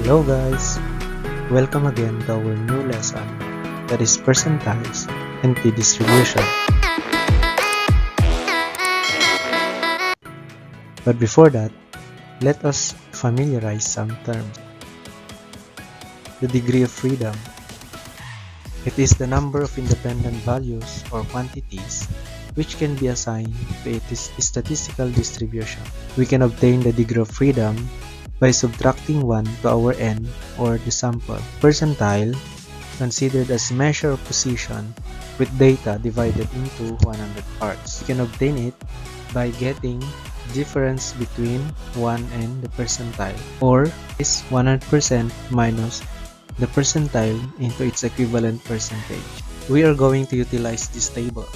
Hello guys! Welcome again to our new lesson, that is percentiles and t-distribution. But before that, let us familiarize some terms. The degree of freedom. It is the number of independent values or quantities which can be assigned to a statistical distribution. We can obtain the degree of freedom by subtracting 1 to our n, or the sample. Percentile, considered as measure of position with data divided into 100 parts. We can obtain it by getting difference between 1 and the percentile, or is 100% minus the percentile into its equivalent percentage. We are going to utilize this table.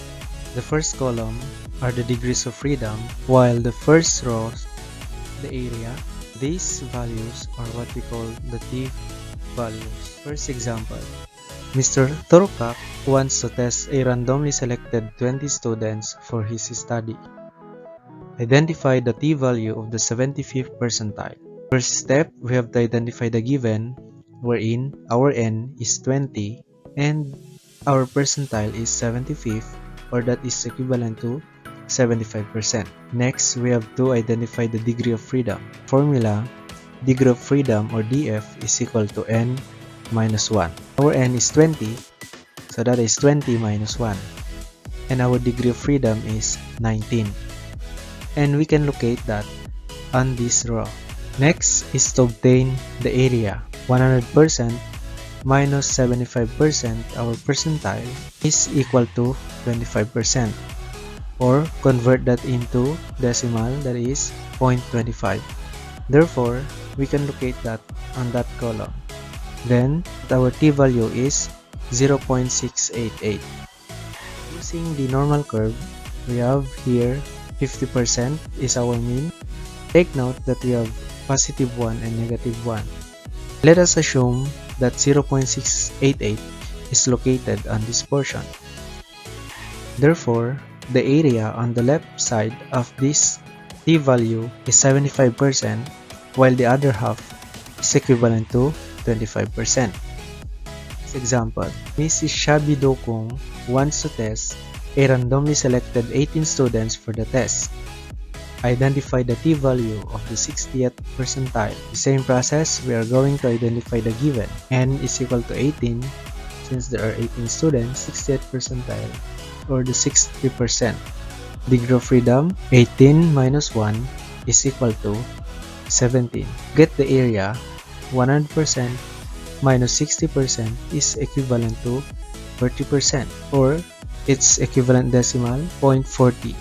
The first column are the degrees of freedom, while the first row, the area. These values are what we call the t-values. First example, Mr. Thorpak wants to test a randomly selected 20 students for his study. Identify the t-value of the 75th percentile. First step, we have to identify the given, wherein our n is 20 and our percentile is 75th, or that is equivalent to 75%. Next, we have to identify the degree of freedom. Formula, degree of freedom or df is equal to n minus 1. Our n is 20, so that is 20 minus 1. And our degree of freedom is 19. And we can locate that on this row. Next is to obtain the area. 100% minus 75%, our percentile, is equal to 25%. Or convert that into decimal, that is 0.25. Therefore, we can locate that on that column. Then, our t-value is 0.688. Using the normal curve, we have here 50% is our mean. Take note that we have positive 1 and negative 1. Let us assume that 0.688 is located on this portion. Therefore, the area on the left side of this t-value is 75%, while the other half is equivalent to 25%. This example, Mrs. Shabi Dokung wants to test a randomly selected 18 students for the test. Identify the t-value of the 60th percentile. The same process, we are going to identify the given. N is equal to 18, since there are 18 students, 60th percentile, or the 60%. Degree of freedom, 18 minus 1 is equal to 17. Get the area, 100% minus 60% is equivalent to 30%, or its equivalent decimal, 0.40.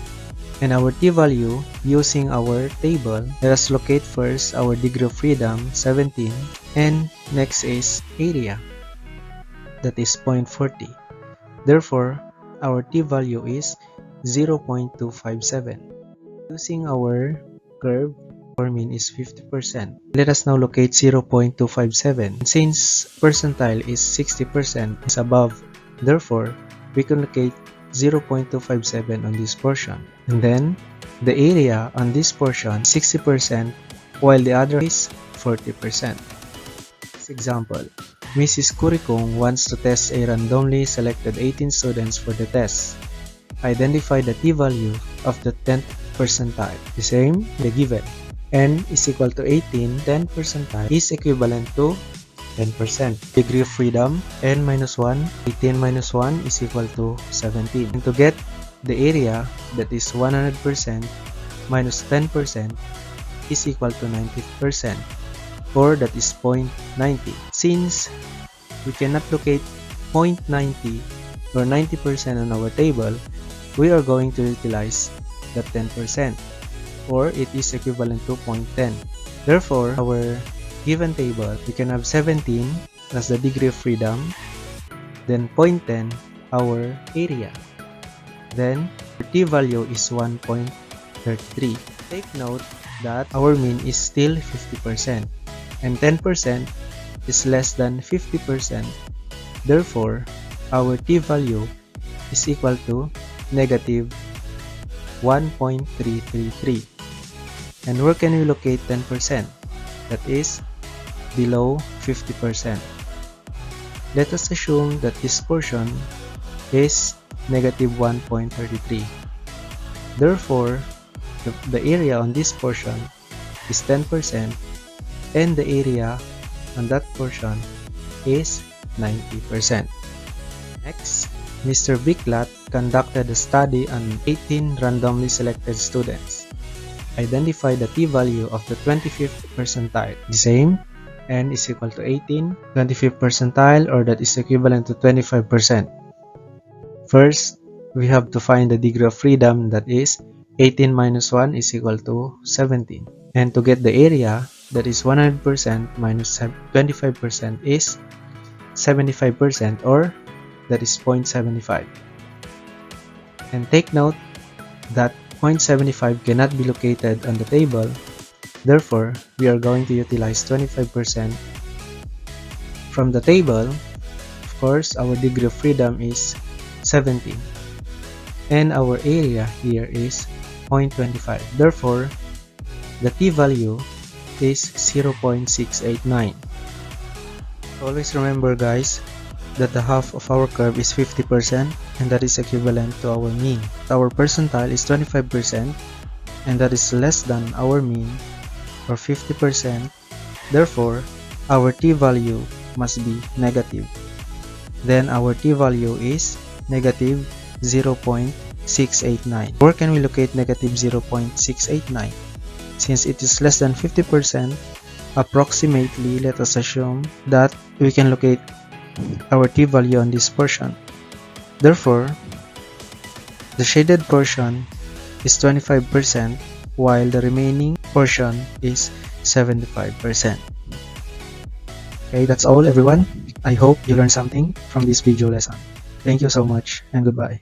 And our t-value, using our table, let us locate first our degree of freedom, 17, and next is area, that is 0.40. Therefore, our t-value is 0.257. Using our curve, our mean is 50%. Let us now locate 0.257. Since percentile is 60% is above, therefore, we can locate 0.257 on this portion. And then, the area on this portion, 60%, while the other is 40%. This example, Mrs. Kurikong wants to test a randomly selected 18 students for the test. Identify the t-value of the 10th percentile. The same, the given. N is equal to 18, 10 percentile is equivalent to 10%. Degree of freedom, n minus 1, 18 minus 1 is equal to 17. And to get the area, that is 100% minus 10% is equal to 90%. Or that is 0.90. Since we cannot locate 0.90 or 90% on our table, we are going to utilize the 10%, or it is equivalent to 0.10. Therefore, our given table, we can have 17 as the degree of freedom, then 0.10 our area. Then, the t-value is 1.33. Take note that our mean is still 50%. And 10% is less than 50%. Therefore, our t-value is equal to negative 1.333. And where can we locate 10%? That is below 50%. Let us assume that this portion is negative 1.33. Therefore, the area on this portion is 10% and the area on that portion is 90%. Next, Mr. Biclat conducted a study on 18 randomly selected students. Identify the t-value of the 25th percentile. The same, n is equal to 18, 25th percentile, or that is equivalent to 25%. First, we have to find the degree of freedom, that is 18 minus 1 is equal to 17. And to get the area, that is 100% minus 25% is 75%, or that is 0.75. And take note that 0.75 cannot be located on the table. Therefore, we are going to utilize 25%. From the table, of course, our degree of freedom is 17. And our area here is 0.25. Therefore, the t-value is 0.689. Always remember, guys, that the half of our curve is 50%, and that is equivalent to our mean. Our percentile is 25%, and that is less than our mean, or 50%. Therefore, our t-value must be negative. Then our t-value is negative 0.689. Where can we locate negative 0.689? Since it is less than 50%, approximately, let us assume that we can locate our t-value on this portion. Therefore, the shaded portion is 25%, while the remaining portion is 75%. Okay, that's all, everyone. I hope you learned something from this video lesson. Thank you so much, and goodbye.